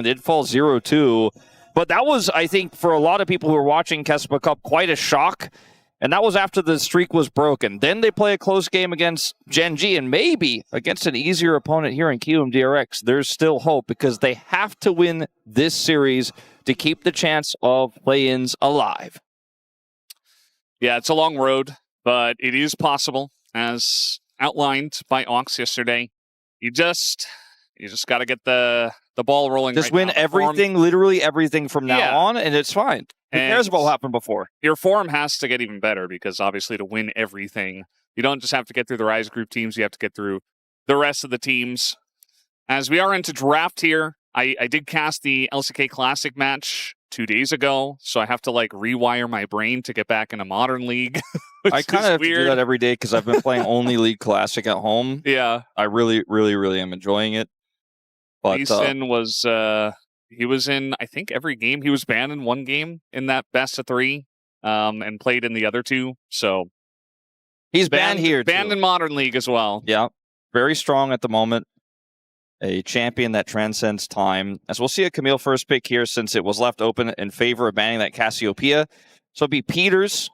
It did fall 0-2. But that was, I think, for a lot of people who were watching Kespa Cup, quite a shock. And that was after the streak was broken. Then they play a close game against Gen G, and maybe against an easier opponent here in Kiwoom DRX. There's still hope because they have to win this series to keep the chance of play-ins alive. Yeah, it's a long road, but it is possible, as outlined by Ox yesterday. You just got to get the ball rolling. Just right win now. everything, literally everything from now on, and it's fine. Who cares about what happened before? Your form has to get even better because obviously to win everything, you don't just have to get through the Ryze group teams, you have to get through the rest of the teams. As we are into draft here, I did cast the LCK Classic match 2 days ago, so I have to like rewire my brain to get back in a modern league. I kind of have to do that every day because I've been playing only League Classic at home. Yeah. I really, really, really am enjoying it. But Shen was he was in, I think, every game. He was banned in one game in that best of 3, and played in the other 2. So he's banned here, banned too. in Modern League as well. Yeah, very strong at the moment. A champion that transcends time. As we'll see a Camille first pick here since it was left open in favor of banning that Cassiopeia. So it'll be Peter's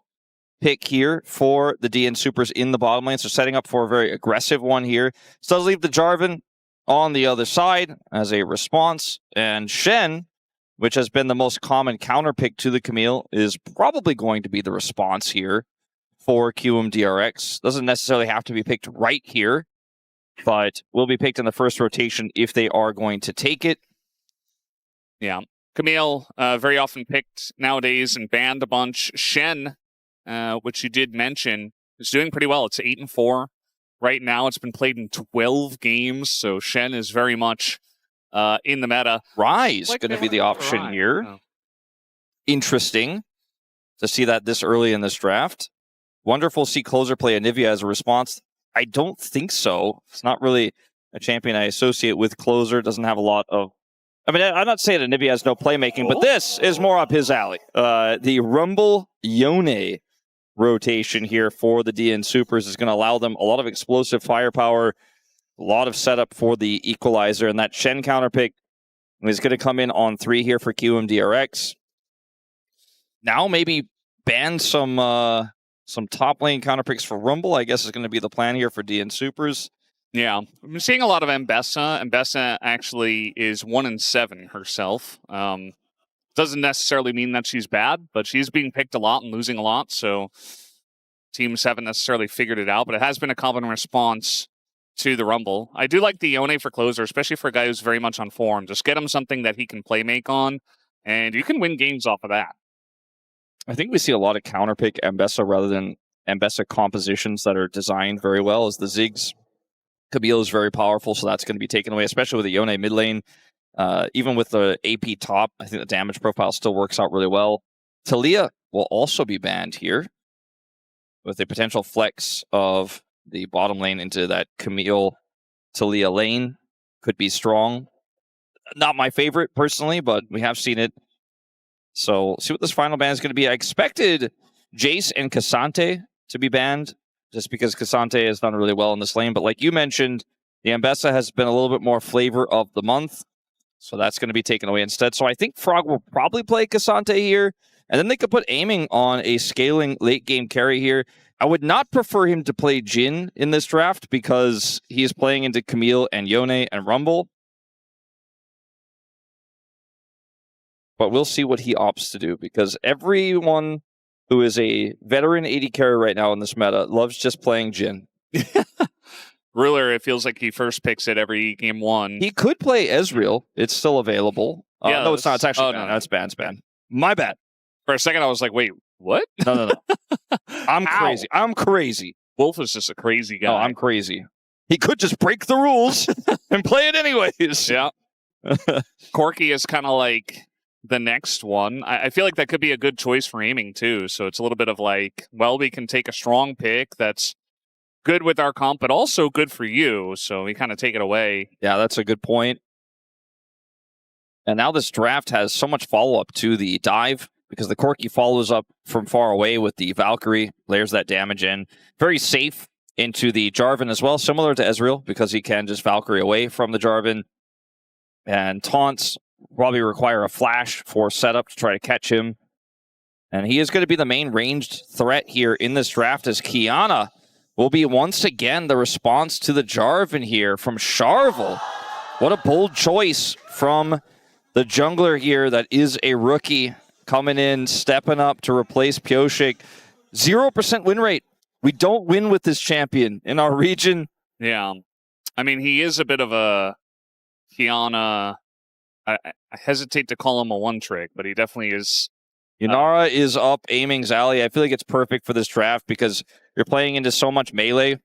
pick here for the DN SOOPers in the bottom lane. So setting up for a very aggressive one here. So does leave the Jarvan on the other side as a response. And Shen, which has been the most common counter pick to the Camille, is probably going to be the response here for Kiwoom DRX. Doesn't necessarily have to be picked right here, but will be picked in the first rotation if they are going to take it. Yeah. Camille, very often picked nowadays and banned a bunch. Shen, which you did mention, is doing pretty well. It's 8-4. Right now, it's been played in 12 games, so Shen is very much in the meta. Ryze going to be the option here. Oh. Interesting to see that this early in this draft. Wonderful to see Clozer play Anivia as a response. I don't think so. It's not really a champion I associate with Clozer. Doesn't have a lot of... I mean, I'm not saying Anivia has no playmaking, but this is more up his alley. The Rumble Yone rotation here for the DN SOOPers is going to allow them a lot of explosive firepower, a lot of setup for the equalizer, and that Shen counter pick is going to come in on 3 here for Kiwoom DRX. Now maybe ban some top lane counter picks for Rumble, I guess is going to be the plan here for DN SOOPers. Yeah, I'm seeing a lot of Mbessa. Mbessa actually is 1-7 herself. Doesn't necessarily mean that she's bad, but she's being picked a lot and losing a lot, so teams haven't necessarily figured it out, but it has been a common response to the Rumble. I do like the Yone for Clozer, especially for a guy who's very much on form. Just get him something that he can play make on, and you can win games off of that. I think we see a lot of counterpick Mbessa rather than Mbessa compositions that are designed very well, as the Ziggs Camille is very powerful, so that's going to be taken away, especially with the Yone mid lane. Even with the AP top, I think the damage profile still works out really well. Talia will also be banned here with a potential flex of the bottom lane into that Camille Talia lane. Could be strong. Not my favorite personally, but we have seen it. So see what this final ban is going to be. I expected Jace and Cassante to be banned just because Cassante has done really well in this lane. But like you mentioned, the Mbessa has been a little bit more flavor of the month. So that's going to be taken away instead. So I think Frog will probably play Cassante here. And then they could put aiming on a scaling late game carry here. I would not prefer him to play Jhin in this draft because he is playing into Camille and Yone and Rumble. But we'll see what he opts to do because everyone who is a veteran AD carry right now in this meta loves just playing Jhin. Ruler, it feels like he first picks it every game 1. He could play Ezreal. It's still available. Yeah, no, it's not. It's actually banned. No. That's banned. It's banned. My bad. For a second, I was like, wait, what? No. I'm crazy. I'm crazy. Wolf is just a crazy guy. No, I'm crazy. He could just break the rules and play it anyways. Yeah. Corki is kind of like the next one. I feel like that could be a good choice for aiming too. So it's a little bit of like, well, we can take a strong pick that's good with our comp, but also good for you. So we kind of take it away. Yeah, that's a good point. And now this draft has so much follow-up to the dive because the Corki follows up from far away with the Valkyrie, layers that damage in. Very safe into the Jarvan as well, similar to Ezreal because he can just Valkyrie away from the Jarvan. And taunts probably require a flash for setup to try to catch him. And he is going to be the main ranged threat here in this draft, as Qiyana will be once again the response to the Jarvan here from Sharvel. What a bold choice from the jungler here that is a rookie coming in, stepping up to replace Pioshik. 0% win rate. We don't win with this champion in our region. Yeah. I mean, he is a bit of a Qiyana. I hesitate to call him a one-trick, but he definitely is. Yunara is up aiming Xayah. I feel like it's perfect for this draft because you're playing into so much melee.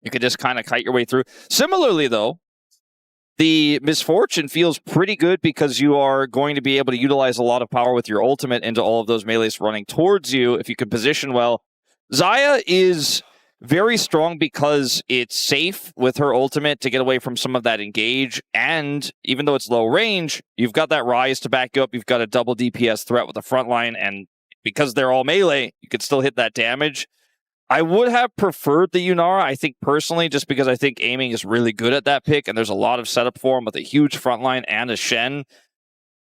You can just kind of kite your way through. Similarly, though, the Misfortune feels pretty good because you are going to be able to utilize a lot of power with your ultimate into all of those melees running towards you if you can position well. Xayah is very strong because it's safe with her ultimate to get away from some of that engage, and even though it's low range, you've got that Ryze to back you up. You've got a double DPS threat with the front line, and because they're all melee, you could still hit that damage. I would have preferred the Yunara, I think, personally, just because I think aiming is really good at that pick, and there's a lot of setup for him with a huge front line and a Shen.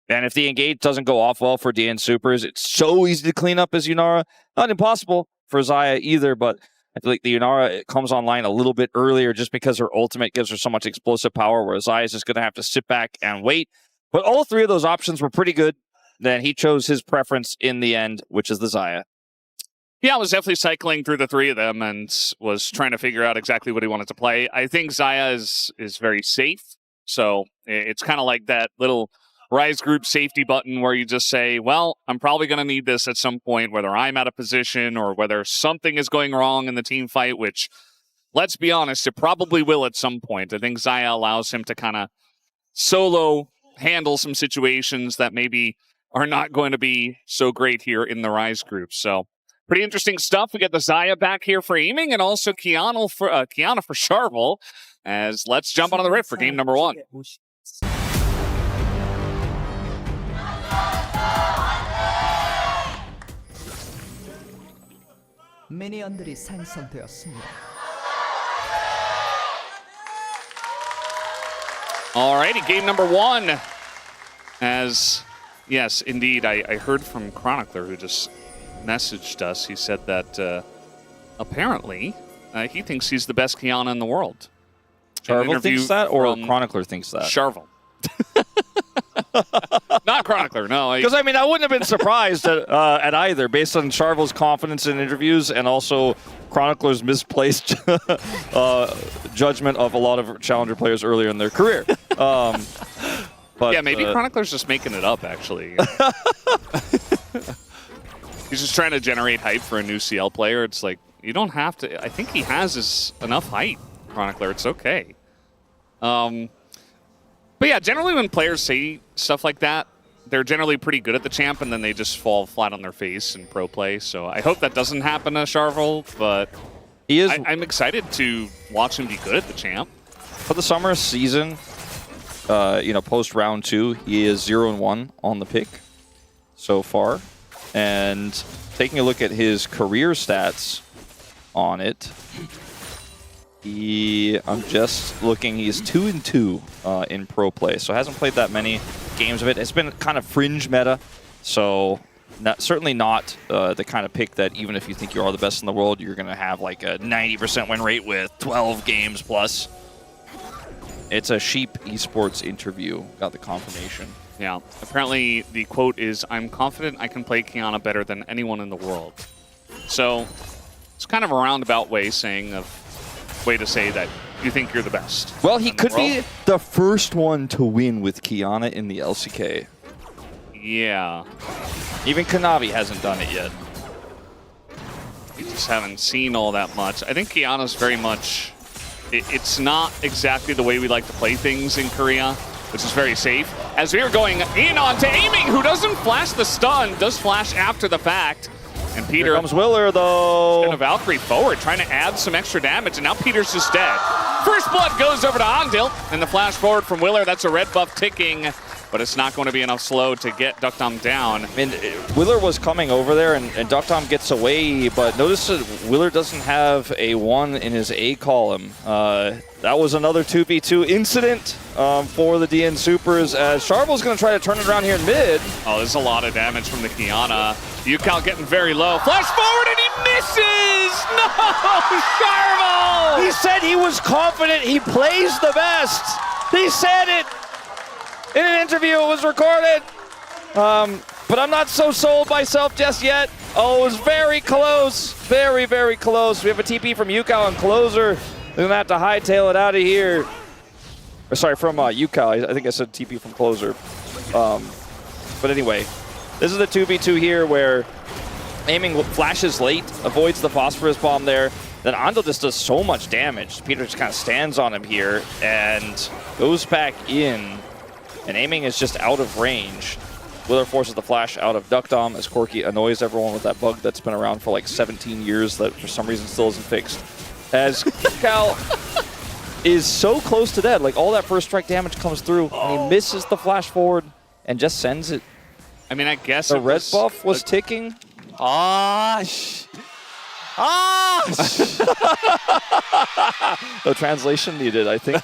And if the engage doesn't go off well for DN SOOPers, it's so easy to clean up as Yunara. Not impossible for Xayah either, but I feel like the Yunara comes online a little bit earlier just because her ultimate gives her so much explosive power, whereas Xayah is just going to have to sit back and wait. But all three of those options were pretty good. Then he chose his preference in the end, which is the Xayah. Yeah, I was definitely cycling through the three of them and was trying to figure out exactly what he wanted to play. I think Xayah is very safe, so it's kind of like that little Ryze group safety button where you just say, well, I'm probably going to need this at some point, whether I'm out of position or whether something is going wrong in the team fight, which, let's be honest, it probably will at some point. I think Xayah allows him to kind of solo handle some situations that maybe are not going to be so great here in the Ryze group. So pretty interesting stuff. We get the Xayah back here for aiming and also Qiyana for Sharvel. As let's jump onto the rift for game number 1. 미니언들이 생성되었습니다. Alrighty, game number 1. As yes, indeed, I heard from Chronicler who just messaged us. He said that apparently he thinks he's the best Qiyana in the world. Sharvel thinks that, or Chronicler thinks that? Sharvel. Not Chronicler, no. Because, I mean, I wouldn't have been surprised at either, based on Sharvel's confidence in interviews and also Chronicler's misplaced judgment of a lot of Challenger players earlier in their career. But, yeah, maybe Chronicler's just making it up, actually. He's just trying to generate hype for a new CL player. It's like, you don't have to. I think he has enough hype, Chronicler. It's okay. But yeah, generally when players say stuff like that, they're generally pretty good at the champ, and then they just fall flat on their face in pro play. So I hope that doesn't happen to Sharvel, but he is. I'm excited to watch him be good at the champ. For the summer season, post round 2, he is 0-1 on the pick so far. And taking a look at his career stats on it, I'm just looking, he's 2-2 in pro play, so hasn't played that many games of it. It's been kind of fringe meta, so certainly not the kind of pick that even if you think you are the best in the world, you're going to have like a 90% win rate with 12 games plus. It's a Sheep eSports interview, got the confirmation. Yeah, apparently the quote is, "I'm confident I can play Qiyana better than anyone in the world." So it's kind of a roundabout way to say that you think you're the best. Well, he could be the first one to win with Qiyana in the LCK. Yeah. Even Kanavi hasn't done it yet. We just haven't seen all that much. I think Qiyana's very much... It's not exactly the way we like to play things in Korea, which is very safe. As we are going in onto aiming, who doesn't flash the stun, does flash after the fact. And Peter... Here comes Willer, though. And a Valkyrie forward, trying to add some extra damage, and now Peter's just dead. First blood goes over to Andil, and the flash forward from Willer, that's a red buff ticking but it's not going to be enough slow to get deokdam down. I mean, Willer was coming over there, and deokdam gets away, but notice that Willer doesn't have a 1 in his A column. That was another 2v2 incident for the DN Soopers, as Sharvel's going to try to turn it around here in mid. Oh, there's a lot of damage from the Qiyana. Ucal getting very low. Flash forward, and he misses! No, Sharvel! He said he was confident he plays the best. He said it in an interview. It was recorded. But I'm not so sold myself just yet. Oh, it was very close. Very, very close. We have a TP from Ucal and Clozer. They're going to have to hightail it out of here. Or, sorry, from Ucal. I think I said TP from Clozer. But anyway, this is the 2v2 here where aiming flashes late, avoids the phosphorus bomb there. Then Andil just does so much damage. Peter just kind of stands on him here and goes back in. And aiming is just out of range. Willer forces the flash out of deokdam as Corki annoys everyone with that bug that's been around for like 17 years that for some reason still isn't fixed. As Ucal is so close to dead, like all that first strike damage comes through and he misses the flash forward and just sends it. I mean, I guess the red buff was ticking. No translation needed, I think.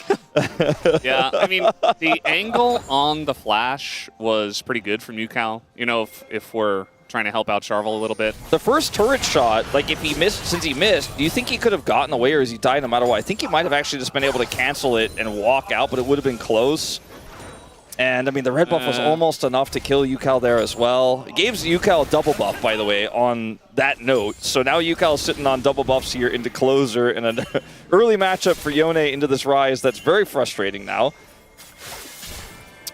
Yeah, I mean, the angle on the flash was pretty good from Ucal. You know, if we're trying to help out Sharvel a little bit. The first turret shot, like if he missed, since he missed, do you think he could have gotten away or is he died no matter what? I think he might have actually just been able to cancel it and walk out, but it would have been close. And I mean, the red buff was almost enough to kill Ucal there as well. It gave Ucal a double buff, by the way, on that note. So now Ucal's sitting on double buffs here into Clozer and an early matchup for Yone into this Ryze that's very frustrating now.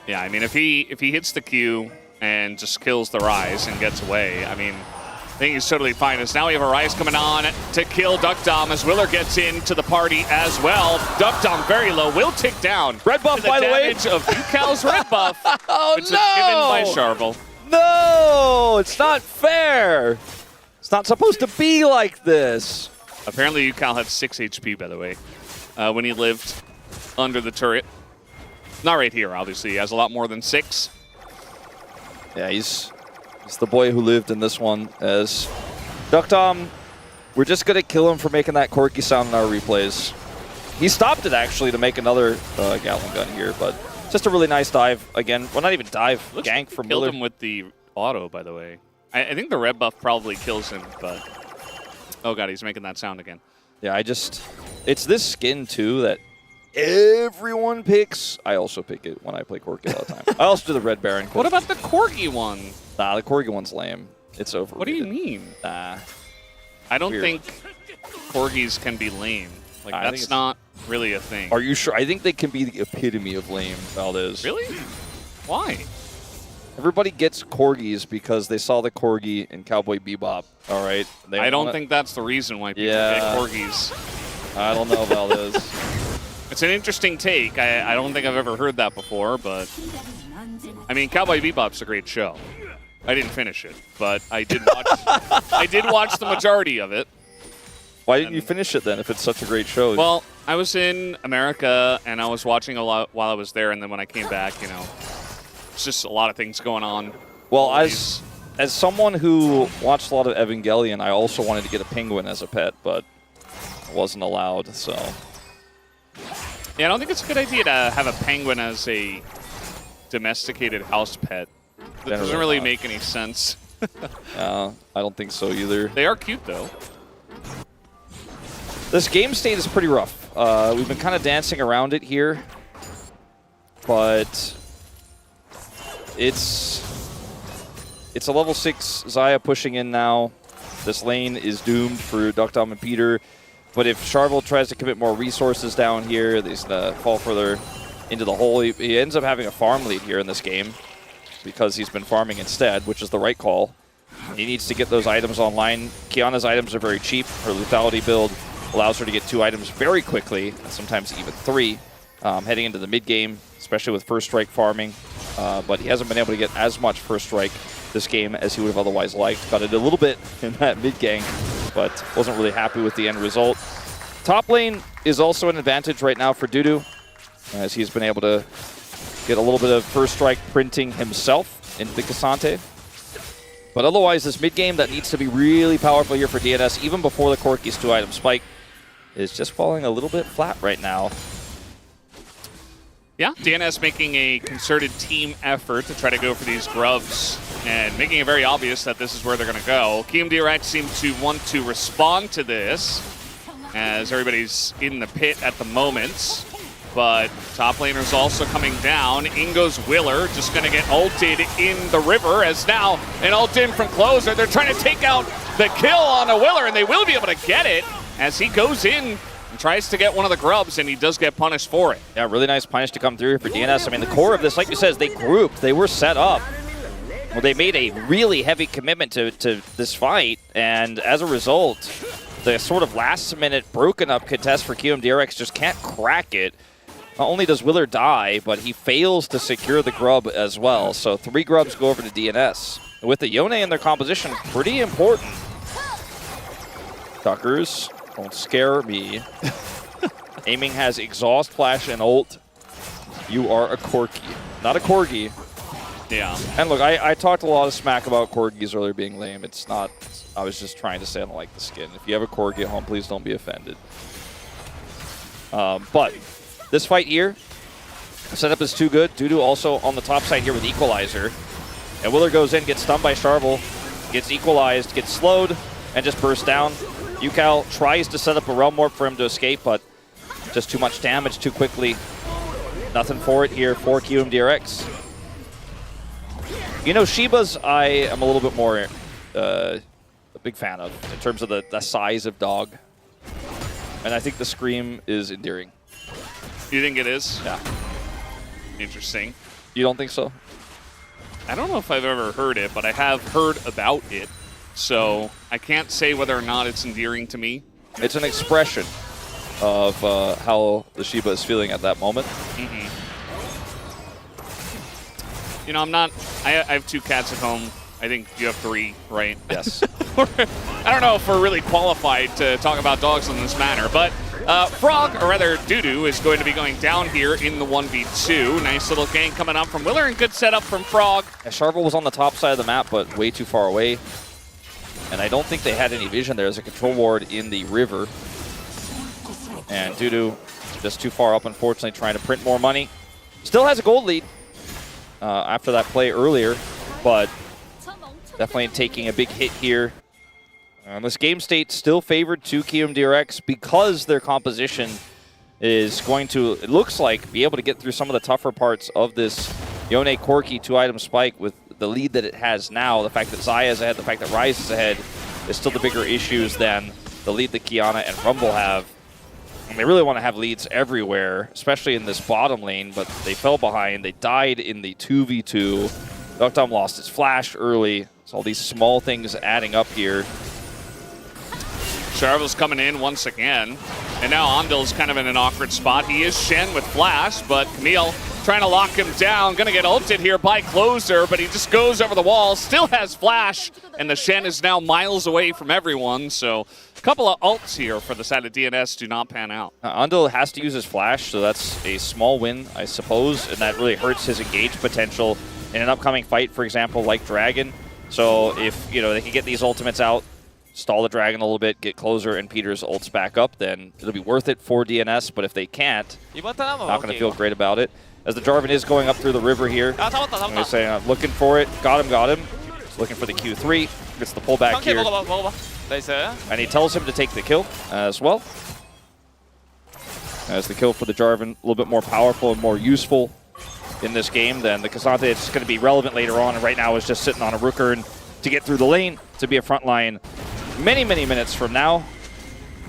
Yeah, I mean, if he hits the Q and just kills the Ryze and gets away, I mean, I think he's totally fine. As now we have a Ryze coming on to kill deokdam as Willer gets into the party as well. deokdam very low, will tick down. Red buff, by the way. Damage of Ucal's red buff, which Oh, is given by Sharvel. No, it's not fair. It's not supposed to be like this. Apparently Ucal had 6 HP, by the way, when he lived under the turret. Not right here, obviously. He has a lot more than 6. Yeah, he's the boy who lived in this one. As deokdam, we're just going to kill him for making that Corki sound in our replays. He stopped it, actually, to make another Gatling gun here, but just a really nice dive. Again, well, not even dive, gank from Miller. Killed him with the auto, by the way. I think the red buff probably kills him, but... Oh, God, he's making that sound again. Yeah, it's this skin, too, that everyone picks. I also pick it when I play Corki all the time. I also do the Red Baron. What about the Corgi one? Nah, the Corgi one's lame. It's overrated. What do you mean? Nah. I don't Weird. think Corgis can be lame. Like, I think that's not really a thing. Are you sure? I think they can be the epitome of lame, Valdes. Really? Why? Everybody gets Corgis because they saw the Corgi in Cowboy Bebop, all right? I don't think that's the reason why people get Corgis. I don't know, Valdes. It's an interesting take. I don't think I've ever heard that before, but... I mean, Cowboy Bebop's a great show. I didn't finish it, but I did watch I did watch the majority of it. Why didn't you finish it then if it's such a great show? Well, I was in America, and I was watching a lot while I was there, and then when I came back, you know, it's just a lot of things going on. Well, as someone who watched a lot of Evangelion, I also wanted to get a penguin as a pet, but it wasn't allowed, so... Yeah, I don't think it's a good idea to have a penguin as a domesticated house pet. That doesn't really make any sense. I don't think so either. They are cute, though. This game state is pretty rough. We've been kind of dancing around it here, but it's a level 6 Xayah pushing in now. This lane is doomed for deokdam and Peter, but if Sharvel tries to commit more resources down here, he's going to fall further into the hole. He ends up having a farm lead here in this game because he's been farming instead, which is the right call. He needs to get those items online. Qiyana's items are very cheap. Her lethality build allows her to get 2 items very quickly, and sometimes even 3, heading into the mid-game, especially with first strike farming. But he hasn't been able to get as much first strike this game as he would have otherwise liked. Got it a little bit in that mid-gang, but wasn't really happy with the end result. Top lane is also an advantage right now for DuDu, as he's been able to get a little bit of first strike printing himself into the K'Sante. But otherwise, this mid game that needs to be really powerful here for DNS, even before the Corki's 2-item spike, is just falling a little bit flat right now. Yeah, DNS making a concerted team effort to try to go for these grubs and making it very obvious that this is where they're going to go. Kiwoom DRX seem to want to respond to this as everybody's in the pit at the moment. But top laner's also coming down. In goes Willer, just going to get ulted in the river as now an ult in from Clozer. They're trying to take out the kill on a Willer, and they will be able to get it as he goes in and tries to get one of the grubs, and he does get punished for it. Yeah, really nice punish to come through here for DNS. I mean, the core of this, like you said, is they grouped. They were set up. Well, they made a really heavy commitment to this fight, and as a result, the sort of last-minute broken-up contest for Kiwoom DRX just can't crack it. Not only does Willer die, but he fails to secure the grub as well. So 3 grubs go over to DNS. With the Yone in their composition, pretty important. Tuckers, don't scare me. Aiming has exhaust, flash, and ult. You are a Corki, not a Corgi. Yeah. And look, I talked a lot of smack about Corgis earlier being lame. It's not, I was just trying to say I don't like the skin. If you have a Corgi at home, please don't be offended. But this fight here, setup is too good. DuDu also on the top side here with Equalizer. And Willer goes in, gets stunned by Sharvel, gets equalized, gets slowed, and just bursts down. Ucal tries to set up a Realm Warp for him to escape, but just too much damage too quickly. Nothing for it here for Kiwoom DRX. You know, Shiba's I am a little bit more a big fan of in terms of the size of dog. And I think the scream is endearing. You think it is? Yeah. Interesting. You don't think so? I don't know if I've ever heard it, but I have heard about it. So I can't say whether or not it's endearing to me. It's an expression of how the Shiba is feeling at that moment. Mm-hmm. You know, I'm not... I have 2 cats at home. I think you have 3, right? Yes. I don't know if we're really qualified to talk about dogs in this manner, but Frog, or rather DuDu, is going to be going down here in the 1v2. Nice little gank coming up from Willer, and good setup from Frog. Yeah, Sharvel was on the top side of the map, but way too far away. And I don't think they had any vision there. There's a control ward in the river. And DuDu just too far up, unfortunately, trying to print more money. Still has a gold lead after that play earlier, but definitely taking a big hit here. This game state still favored to Kiwoom DRX because their composition is going to, it looks like, be able to get through some of the tougher parts of this Yone Corki 2-item spike with the lead that it has now. The fact that Xayah is ahead, the fact that Ryze is ahead is still the bigger issues than the lead that Qiyana and Rumble have. And they really want to have leads everywhere, especially in this bottom lane, but they fell behind. They died in the 2v2. deokdam lost his flash early. So all these small things adding up here. Sharvel's coming in once again. And now Andil's kind of in an awkward spot. He is Shen with flash, but Camille trying to lock him down. Going to get ulted here by Clozer, but he just goes over the wall. Still has flash, and the Shen is now miles away from everyone. So a couple of ults here for the side of DNS do not pan out. Andil has to use his flash, so that's a small win, I suppose, and that really hurts his engage potential in an upcoming fight, for example, like Dragon. So if they can get these ultimates out, stall the Dragon a little bit, get Clozer and Peter's ults back up, then it'll be worth it for DNS. But if they can't, not going to feel great about it. As the Jarvan is going up through the river here. I'm going to say, looking for it. Got him. He's looking for the Q3. Gets the pullback here. And he tells him to take the kill as well. As the kill for the Jarvan, a little bit more powerful and more useful in this game than the K'Sante. It's going to be relevant later on, and right now is just sitting on a Rookern to get through the lane to be a front line many minutes from now.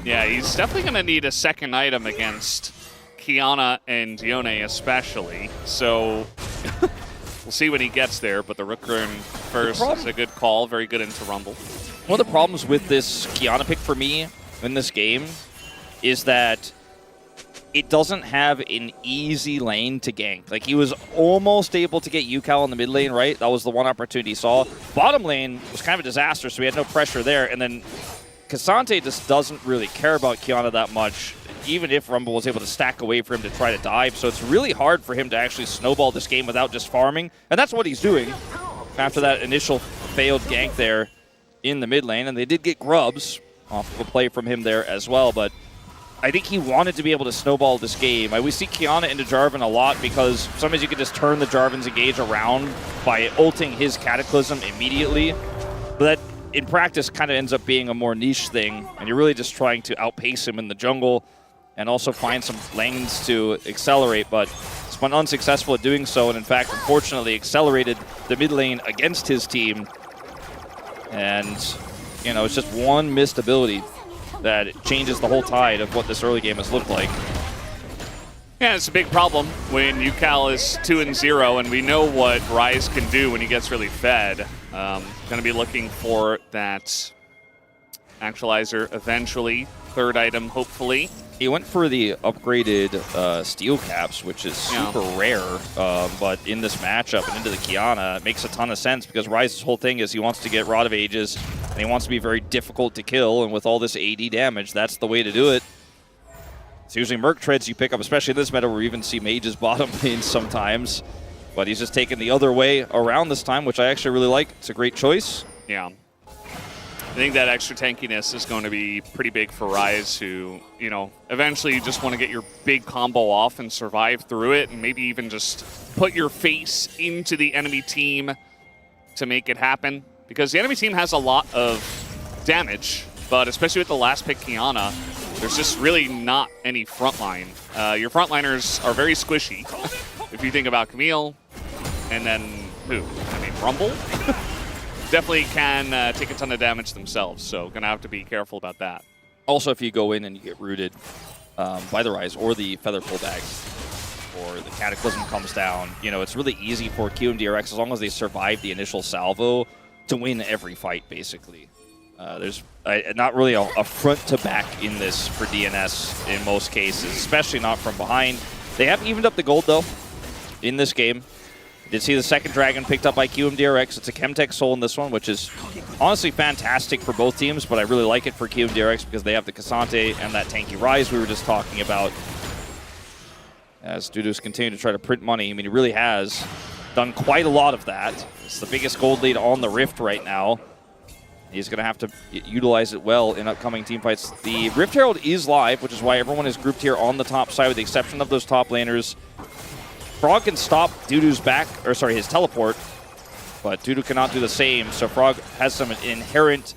Yeah, he's definitely going to need a second item against Qiyana and Yone especially. So we'll see when he gets there, but the Rookern first is a good call. Very good into Rumble. One of the problems with this Qiyana pick for me in this game is that it doesn't have an easy lane to gank. Like, he was almost able to get Ucal in the mid lane, right? That was the one opportunity he saw. Bottom lane was kind of a disaster, so we had no pressure there. And then K'Sante just doesn't really care about Qiyana that much. even if Rumble was able to stack away for him to try to dive. So it's really hard for him to actually snowball this game without just farming. And that's what he's doing after that initial failed gank there in the mid lane. And they did get grubs off of a play from him there as well. But I think he wanted to be able to snowball this game. We see Qiyana into Jarvan a lot because sometimes you can just turn the Jarvan's engage around by ulting his Cataclysm immediately. But that, in practice, kind of ends up being a more niche thing, and you're really just trying to outpace him in the jungle and also find some lanes to accelerate, but he's been unsuccessful at doing so, and in fact, unfortunately, accelerated the mid lane against his team. And, you know, it's just one missed ability that changes the whole tide of what this early game has looked like. Yeah, it's a big problem when Ucal is 2-0, and we know what Ryze can do when he gets really fed. Going to be looking for that actualizer eventually. Third item, hopefully. He went for the upgraded steel caps, which is super rare, but in this matchup and into the Qiyana, it makes a ton of sense because Ryze's whole thing is he wants to get Rod of Ages, and he wants to be very difficult to kill, and with all this AD damage, that's the way to do it. It's usually Merc Treads you pick up, especially in this meta where we even see Mage's bottom lane sometimes. But he's just taking the other way around this time, which I actually really like. It's a great choice. Yeah. I think that extra tankiness is going to be pretty big for Ryze, who, you know, eventually you just want to get your big combo off and survive through it, and maybe even just put your face into the enemy team to make it happen. Because the enemy team has a lot of damage, but especially with the last pick, Qiyana, there's just really not any frontline. Your frontliners are very squishy. If you think about Camille, and then who? I mean, Rumble? Definitely can take a ton of damage themselves, so gonna have to be careful about that. Also, if you go in and you get rooted by the Ryze or the Feather Pullback, or the Cataclysm comes down, you know, it's really easy for Kiwoom DRX, as long as they survive the initial salvo, to win every fight, basically. There's not really a front to back in this for DNS in most cases, especially not from behind. They have evened up the gold, though, in this game. Did see the second dragon picked up by Kiwoom DRX. It's a Chemtech Soul in this one, which is honestly fantastic for both teams, but I really like it for Kiwoom DRX because they have the Cassante and that tanky Ryze we were just talking about. As DuDu's continuing to try to print money, I mean, he really has done quite a lot of that. It's the biggest gold lead on the Rift right now. He's going to have to utilize it well in upcoming team fights. The Rift Herald is live, which is why everyone is grouped here on the top side with the exception of those top laners. Frog can stop DuDu's his teleport, but DuDu cannot do the same, so Frog has some inherent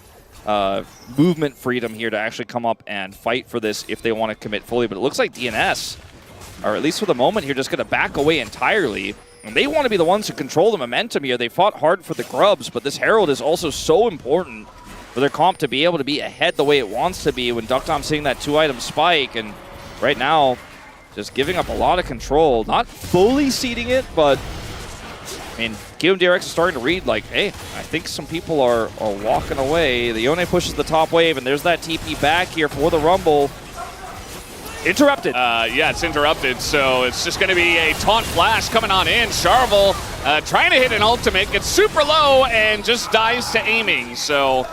movement freedom here to actually come up and fight for this if they want to commit fully, but it looks like DNS, or at least for the moment here, just going to back away entirely. And they want to be the ones who control the momentum here. They fought hard for the grubs, but this Herald is also so important for their comp to be able to be ahead the way it wants to be when deokdam's seeing that 2-item spike, and right now, just giving up a lot of control. Not fully seeding it, but I mean, Kiwoom DRX is starting to read like, hey, I think some people are walking away. The Yone pushes the top wave, and there's that TP back here for the Rumble. Interrupted. Yeah, it's interrupted, so it's just going to be a taunt flash coming on in. Sharvel trying to hit an ultimate, gets super low, and just dies to aiming. So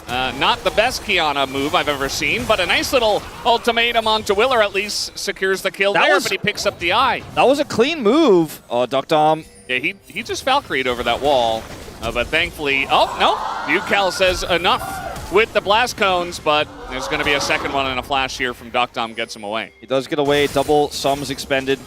not the best Qiyana move I've ever seen, but a nice little ultimatum onto Willer at least secures the kill there, but he picks up the eye. That was a clean move, deokdam. Yeah, he just Valkyrie'd over that wall, but thankfully, oh, no, Ucal says enough with the blast cones, but there's going to be a second one and a flash here from deokdam gets him away. He does get away, double sums expended.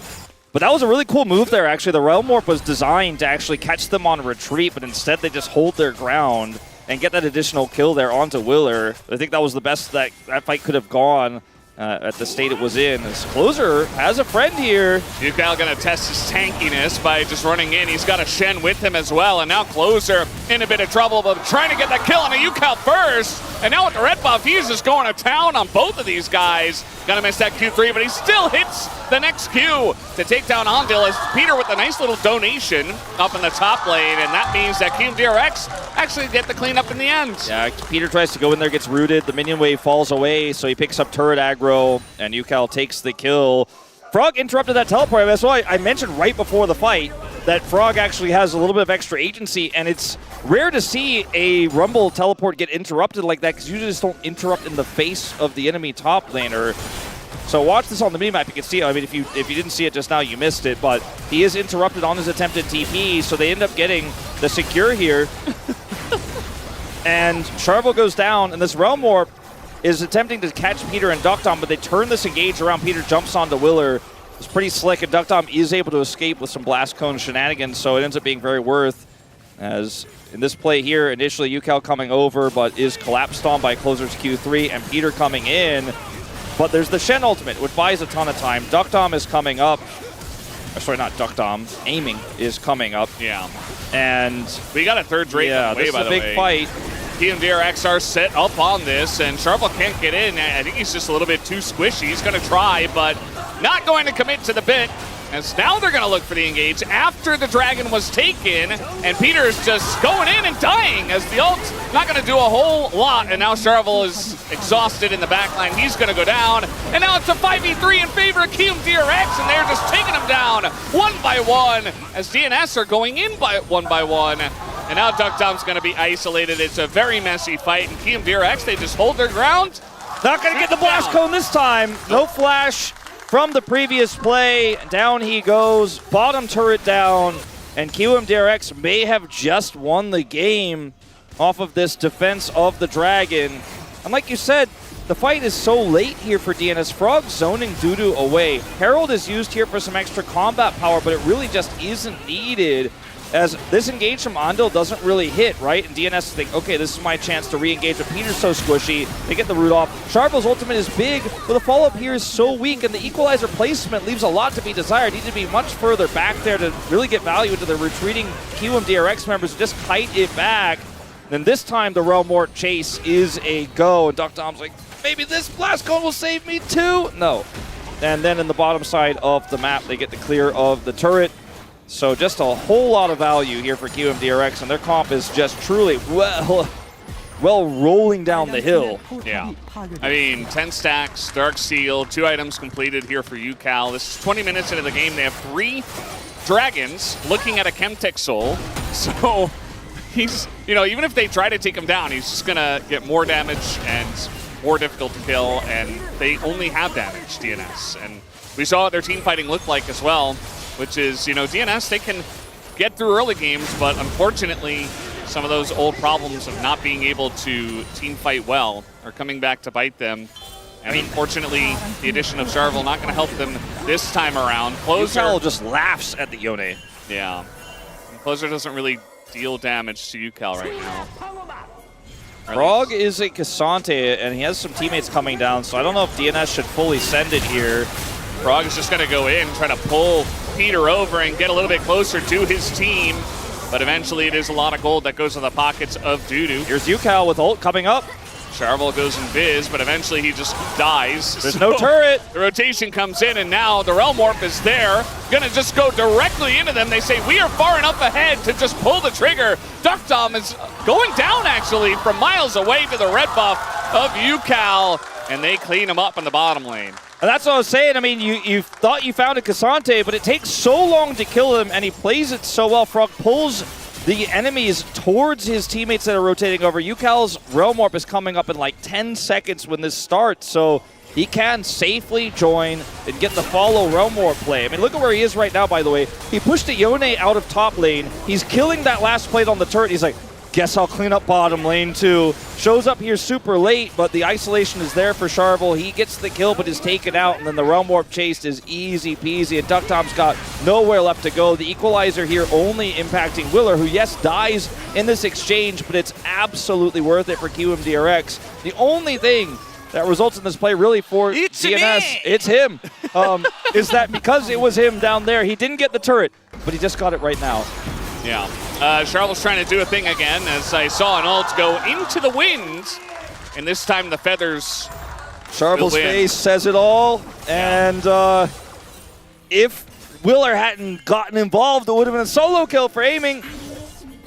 But that was a really cool move there, actually. The Realm Warp was designed to actually catch them on retreat, but instead they just hold their ground and get that additional kill there onto Willer. I think that was the best that fight could have gone at the state it was in. As Clozer has a friend here. Ucal going to test his tankiness by just running in. He's got a Shen with him as well, and now Clozer in a bit of trouble, but trying to get that kill on a Ucal first. And now with the red buff, he's just going to town on both of these guys. Gonna miss that Q3, but he still hits the next Q to take down Andil as Peter with a nice little donation up in the top lane, and that means that Kiwoom DRX actually get the cleanup in the end. Yeah, Peter tries to go in there, gets rooted. The minion wave falls away, so he picks up turret aggro, and Ucal takes the kill. Frog interrupted that teleport. That's why I mentioned right before the fight that Frog actually has a little bit of extra agency, and it's rare to see a Rumble teleport get interrupted like that because you just don't interrupt in the face of the enemy top laner. So watch this on the minimap. You can see, I mean, if you didn't see it just now, you missed it, but he is interrupted on his attempted TP, so they end up getting the secure here. And Sharvel goes down, and this Realm Warp is attempting to catch Peter and deokdam, but they turn this engage around. Peter jumps onto Willer. It's pretty slick, and deokdam is able to escape with some Blast Cone shenanigans, so it ends up being very worth. As in this play here, initially Ucal coming over, but is collapsed on by Clozer's Q3, and Peter coming in. But there's the Shen ultimate, which buys a ton of time. deokdam is coming up. Sorry, not deokdam. Aiming is coming up. Yeah. And we got a third Drake on the way, by the way. this is a big fight. Kiwoom DRX are set up on this, and Sharvel can't get in. I think he's just a little bit too squishy. He's going to try, but not going to commit to the bit. As now they're going to look for the engage after the dragon was taken, and Peter's just going in and dying as the ult's not going to do a whole lot, and now Sharvel is exhausted in the backline. He's going to go down, and now it's a 5v3 in favor of Kiwoom DRX, and they're just taking him down one by one as DNS are going in by one by one. And now deokdam's going to be isolated. It's a very messy fight, and Kiwoom DRX, they just hold their ground. Not going to get the Blast Cone this time. No flash from the previous play. Down he goes, bottom turret down, and Kiwoom DRX may have just won the game off of this defense of the dragon. And like you said, the fight is so late here for DNS. Frog zoning DuDu away. Herald is used here for some extra combat power, but it really just isn't needed, as this engage from Andil doesn't really hit, right? And DNS think, okay, this is my chance to re-engage, but Peter's so squishy. They get the root off. Sharvel's ultimate is big, but the follow-up here is so weak, and the equalizer placement leaves a lot to be desired. Need to be much further back there to really get value into the retreating Kiwoom DRX members. Just kite it back. Then this time, the Realm Warp chase is a go, and deokdam's like, maybe this Blast Cone will save me too? No. And then in the bottom side of the map, they get the clear of the turret. So just a whole lot of value here for Kiwoom DRX, and their comp is just truly well rolling down the hill. Yeah. I mean, 10 stacks, Dark Seal, 2 items completed here for Ucal. This is 20 minutes into the game. They have 3 dragons looking at a Chemtech Soul. So he's, you know, even if they try to take him down, he's just going to get more damage and more difficult to kill, and they only have damage, DNS. And we saw what their team fighting looked like as well, which is, you know, DNS, they can get through early games, but unfortunately, some of those old problems of not being able to team fight well are coming back to bite them. And unfortunately, the addition of Sharvel not going to help them this time around. Clozer just laughs at the Yone. Yeah. And Clozer doesn't really deal damage to Ucal right now. Frog is a Cassante, and he has some teammates coming down, so I don't know if DNS should fully send it here. Frog is just going to go in, try to pull Peter over and get a little bit closer to his team. But eventually it is a lot of gold that goes in the pockets of DuDu. Here's Ucal with ult coming up. Sharvel goes in Viz, but eventually he just dies. There's no turret. The rotation comes in, and now the Realm Warp is there. Gonna just go directly into them. They say, we are far enough ahead to just pull the trigger. deokdam is going down, actually, from miles away to the red buff of Ucal, and they clean him up in the bottom lane. And that's what I was saying. I mean, you thought you found a Cassante, but it takes so long to kill him, and he plays it so well. Frog pulls the enemies towards his teammates that are rotating over. Ucal's Realm Warp is coming up in like 10 seconds when this starts, so he can safely join and get the follow Realm Warp play. I mean, look at where he is right now, by the way. He pushed a Yone out of top lane. He's killing that last plate on the turret. He's like, guess I'll clean up bottom lane too. Shows up here super late, but the isolation is there for Sharvel. He gets the kill, but is taken out, and then the Realm Warp chase is easy peasy, and deokdam's got nowhere left to go. The equalizer here only impacting Willer, who, yes, dies in this exchange, but it's absolutely worth it for Kiwoom DRX. The only thing that results in this play really for DNS, it's him, is that because it was him down there, he didn't get the turret, but he just got it right now. Yeah. Sharvel's trying to do a thing again, as I saw an ult go into the wind, and this time the feathers. Sharvel's face says it all, and if Willer hadn't gotten involved, it would have been a solo kill for aiming.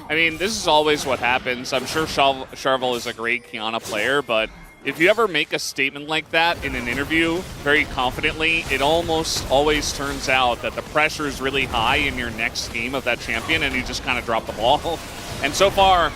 I mean, this is always what happens. I'm sure Sharvel is a great Qiyana player, but if you ever make a statement like that in an interview very confidently, it almost always turns out that the pressure is really high in your next game of that champion, and you just kind of drop the ball. And so far,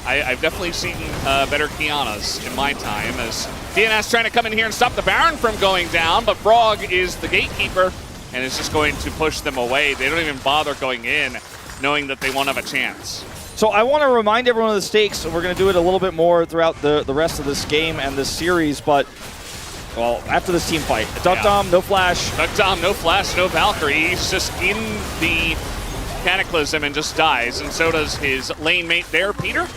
I've definitely seen better Qiyanas in my time, as DNS trying to come in here and stop the Baron from going down, but Frog is the gatekeeper and is just going to push them away. They don't even bother going in, knowing that they won't have a chance. So I want to remind everyone of the stakes, and we're going to do it a little bit more throughout the rest of this game and this series, but, well, after this team fight. deokdam, no flash. deokdam, no flash, no Valkyrie. He's just in the Cataclysm and just dies, and so does his lane mate there, Peter.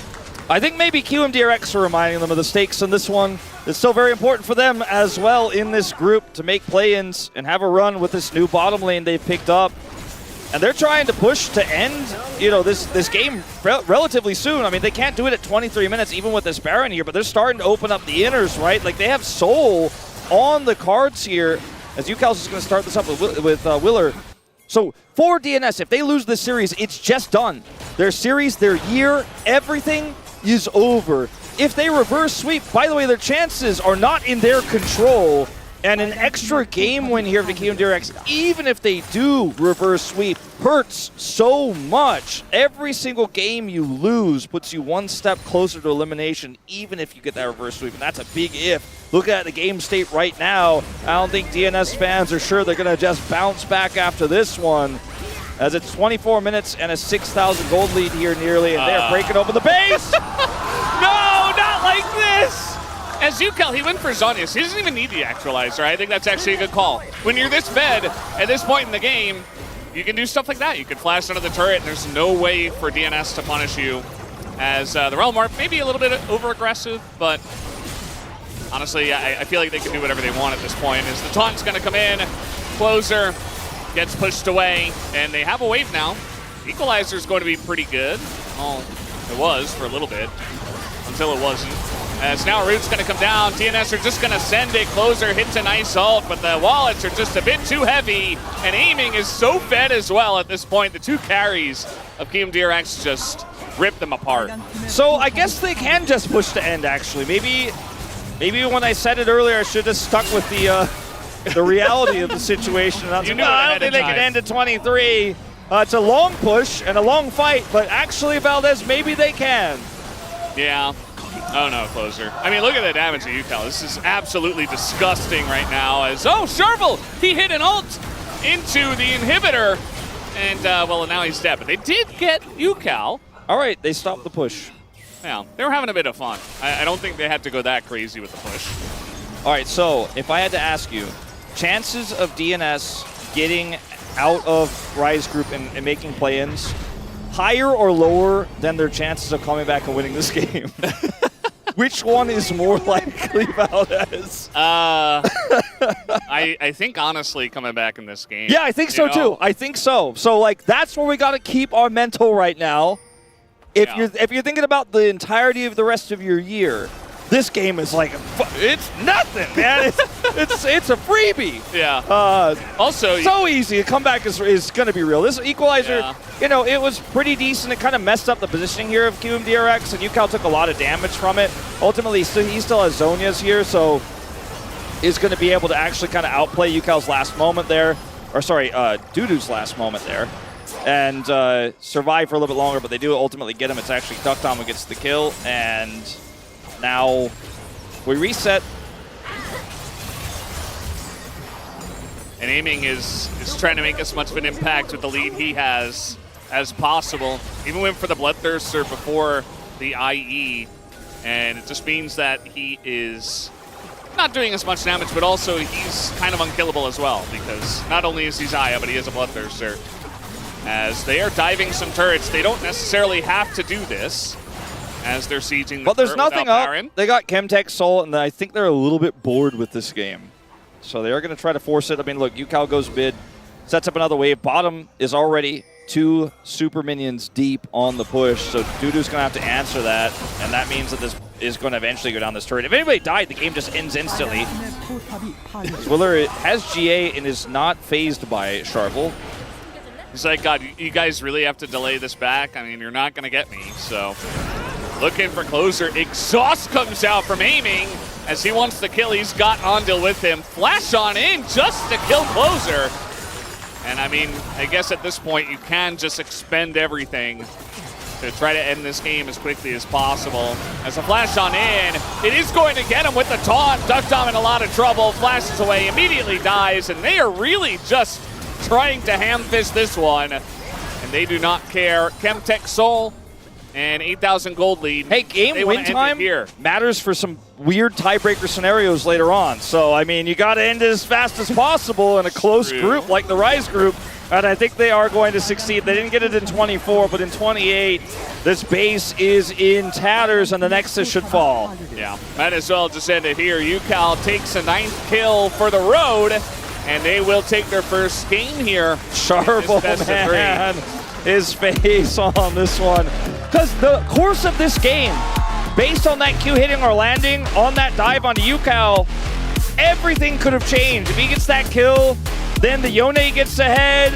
I think maybe Kiwoom DRX are reminding them of the stakes in this one. It's still very important for them as well in this group to make play-ins and have a run with this new bottom lane they've picked up. And they're trying to push to end, you know, this game relatively soon. I mean, they can't do it at 23 minutes even with this Baron here, but they're starting to open up the inners, right? Like, they have Soul on the cards here, as Ucal's is going to start this up with Willer. So for DNS, if they lose this series, it's just done. Their series, their year, everything is over. If they reverse sweep, by the way, their chances are not in their control. And an extra game win here for the Kiwoom DRX, even if they do reverse sweep, hurts so much. Every single game you lose puts you one step closer to elimination, even if you get that reverse sweep, and that's a big if. Look at the game state right now. I don't think DNS fans are sure they're going to just bounce back after this one, as it's 24 minutes and a 6,000 gold lead here nearly, and they're breaking open the base. No, not like this! As Ucal, he went for Zhonya's. He doesn't even need the actualizer. I think that's actually a good call. When you're this fed at this point in the game, you can do stuff like that. You can flash under the turret, and there's no way for DNS to punish you. As the Realm Warp, maybe a little bit over-aggressive, but honestly, I feel like they can do whatever they want at this point. As the taunt's going to come in, Clozer gets pushed away, and they have a wave now. Equalizer's going to be pretty good. Well, it was for a little bit, until it wasn't. As now Root's going to come down, DNS are just going to send it. Clozer hits a nice ult, but the wallets are just a bit too heavy, and aiming is so fed as well at this point. The two carries of Kiwoom DRX just rip them apart. So I guess they can just push to end, actually. Maybe when I said it earlier, I should have stuck with the reality of the situation. I don't think they can end at 23. It's a long push and a long fight, but actually, Valdes, maybe they can. Yeah. Oh no, Clozer. I mean, look at the damage of Ucal. This is absolutely disgusting right now. As Sharvel, he hit an ult into the inhibitor, and well, now he's dead. But they did get Ucal. All right, they stopped the push. Yeah, they were having a bit of fun. I don't think they had to go that crazy with the push. All right, so if I had to ask you, chances of DNS getting out of Ryze group and making play-ins, higher or lower than their chances of coming back and winning this game? Which one is more likely, Valdes? I think, honestly, coming back in this game. Yeah, I think so, too. I think so. So, like, that's where we got to keep our mental right now. If you're thinking about the entirety of the rest of your year, this game is like, it's nothing, man. It's a freebie. Yeah. Also, so easy. A comeback is going to be real. This equalizer, you know, it was pretty decent. It kind of messed up the positioning here of Kiwoom DRX, and Ucal took a lot of damage from it. Ultimately, he still has Zhonya's here, so is going to be able to actually kind of outplay Ucal's last moment there. Or sorry, DuDu's last moment there. And survive for a little bit longer, but they do ultimately get him. It's actually deokdam who gets the kill, and now we reset. And aiming is trying to make as much of an impact with the lead he has as possible. Even went for the Bloodthirster before the IE, and it just means that he is not doing as much damage, but also he's kind of unkillable as well, because not only is he Xayah, but he is a Bloodthirster. As they are diving some turrets, they don't necessarily have to do this, as they're sieging the But there's nothing up. Baron. They got Chemtech Soul, and I think they're a little bit bored with this game. So they are going to try to force it. I mean, look, Ucal goes mid, sets up another wave. Bottom is already 2 super minions deep on the push, so DuDu's going to have to answer that, and that means that this is going to eventually go down this turret. If anybody died, the game just ends instantly. Willer has GA and is not phased by Sharvel. He's like, God, you guys really have to delay this back? I mean, you're not going to get me, so. Looking for Clozer. Exhaust comes out from aiming as he wants the kill. He's got Andil with him. Flash on in just to kill Clozer. And I mean, I guess at this point you can just expend everything to try to end this game as quickly as possible. As a flash on in, it is going to get him with the taunt. deokdam in a lot of trouble, flashes away, immediately dies, and they are really just trying to ham-fist this one, and they do not care. Chemtech Soul and 8,000 gold lead. Hey, game win time matters for some weird tiebreaker scenarios later on. So, I mean, you got to end it as fast as possible in a close group like the Ryze group. And I think they are going to succeed. They didn't get it in 24, but in 28, this base is in tatters and the Nexus should fall. Yeah, might as well just end it here. Ucal takes a 9th kill for the road, and they will take their first game here. Sharvel, man, his face on this one. Because the course of this game, based on that Q hitting or landing on that dive onto Ucal, everything could have changed. If he gets that kill, then the Yone gets ahead.